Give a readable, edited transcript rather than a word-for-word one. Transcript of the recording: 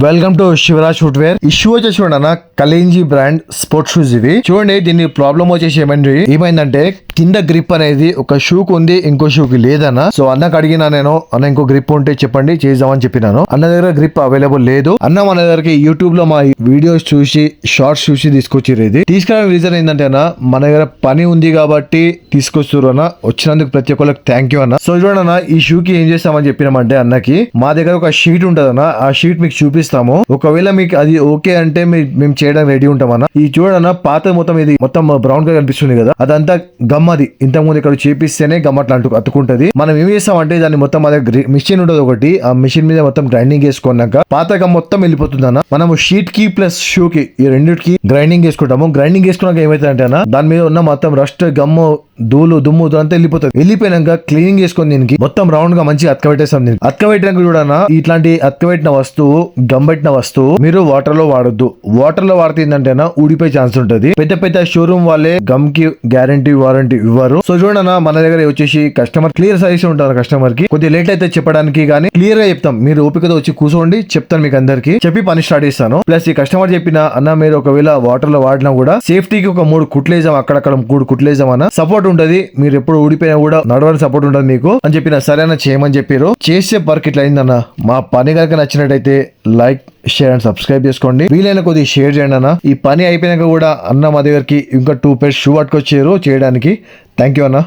Welcome to Shivraj footwear. ఈ shoe వచ్చేసి చూడండి అన్న, కలేంజీ బ్రాండ్ స్పోర్ట్స్ షూస్ ఇవి. చూడండి దీని ప్రాబ్లం వచ్చేసి ఏమైందంటే కింద గ్రిప్ అనేది ఒక షూకి ఉంది, ఇంకో షూకి లేదన్న. సో అన్నకు అడిగినా నేను, అన్న ఇంకో గ్రిప్ ఉంటే చెప్పండి చేద్దామని చెప్పినాను. అన్న దగ్గర గ్రిప్ అవైలబుల్ లేదు. అన్న మన దగ్గరకి యూట్యూబ్ లో మా వీడియోస్ చూసి షార్ట్స్ చూసి తీసుకొచ్చిర్రు. ఇది తీసుకురావడానికి రీజన్ ఏంటంటే అన్న, మన దగ్గర పని ఉంది కాబట్టి తీసుకొస్తారు అన్న. వచ్చినందుకు ప్రతి ఒక్కరికి థ్యాంక్ యూ అన్న. సో చూడండి అన్న, ఈ షూ కి ఏం చేస్తామని చెప్పినామంటే అన్నకి, మా దగ్గర ఒక షీట్ ఉంటది అన్న, ఆ షీట్ మీకు చూపిస్తాము. ఒకవేళ మీకు అది ఓకే అంటే మేము చేయడానికి రెడీ ఉంటామన్న. ఈ చూడన్న పాత మొత్తం ఇది మొత్తం బ్రౌన్ గా కనిపిస్తుంది కదా, అదంతా గమ్. అది ఇంతకు ముందు ఇక్కడ చేపిస్తేనే గమ్ అట్లా అతుకుంటది. మనం ఏం చేస్తామంటే దాన్ని మొత్తం మిషన్ ఉంటుంది ఒకటి, ఆ మిషన్ మీద మొత్తం గ్రైండింగ్ చేసుకున్నాక పాత గమ్ మొత్తం వెళ్ళిపోతుంది అన్న. మనము షీట్ కి ప్లస్ షూ కి ఈ రెండింటికి గ్రైండింగ్ చేసుకుంటాము. గ్రైండింగ్ చేసుకున్నాక ఏమైతే అంటే అన్న, దాని మీద ఉన్న మొత్తం రస్ట్ గమ్ ధూళు దుమ్ము అంతా వెళ్ళిపోతుంది. వెళ్ళిపోయినాక క్లీనింగ్ చేసుకొని దీనికి మొత్తం రౌండ్ గా మంచిగా అతకబెట్టేస్తాం. దీనికి అతకబెట్టినాక చూడన్న, ఇట్లాంటి అతకబెట్టిన వస్తువు గమ్ పెట్టిన వస్తువు మీరు వాటర్ లో వాడొద్దు. వాటర్ లో వాడితే ఏంటంటే ఊడిపోయే ఛాన్స్ ఉంటుంది. పెద్ద పెద్ద షోరూమ్ వాళ్ళే గమ్ కి గ్యారంటీ వారంటీ ఇవ్వరు. సో చూడన్న, మన దగ్గర వచ్చేసి కస్టమర్ క్లియర్ సజెషన్ ఉంటారు. కస్టమర్ కి కొద్దిగా లేట్ అయితే చెప్పడానికి కానీ క్లియర్ గా చెప్తాం. మీరు ఓపికతో వచ్చి కూర్చోండి, చెప్తాను మీకు అందరికి చెప్పి పని స్టార్ట్ చేస్తాను. ప్లస్ ఈ కస్టమర్ చెప్పిన అన్న, మీరు ఒకవేళ వాటర్ లో వాడినా కూడా సేఫ్టీకి ఒక 3 కుట్లేసాం, అక్కడక్కడ 3 కుట్లేసాం అన్న, సపోర్ట్ ఉంటది. మీరు ఎప్పుడు ఊడిపోయినా కూడా నడవడానికి సపోర్ట్ ఉంటుంది మీకు అని చెప్పిన. సరేనా చేయమని చెప్పారు. చేసే వర్క్ ఇట్లా అయిందన్న. మా పని కనుక నచ్చినట్టయితే లైక్, షేర్ అండ్ సబ్స్క్రైబ్ చేసుకోండి. వీలైన కొద్దిగా షేర్ చేయండి అన్న. ఈ పని అయిపోయినాక కూడా అన్న మా దగ్గరికి ఇంకా 2 pairs షూ పట్టుకొచ్చారు చేయడానికి. థ్యాంక్ యూ అన్న.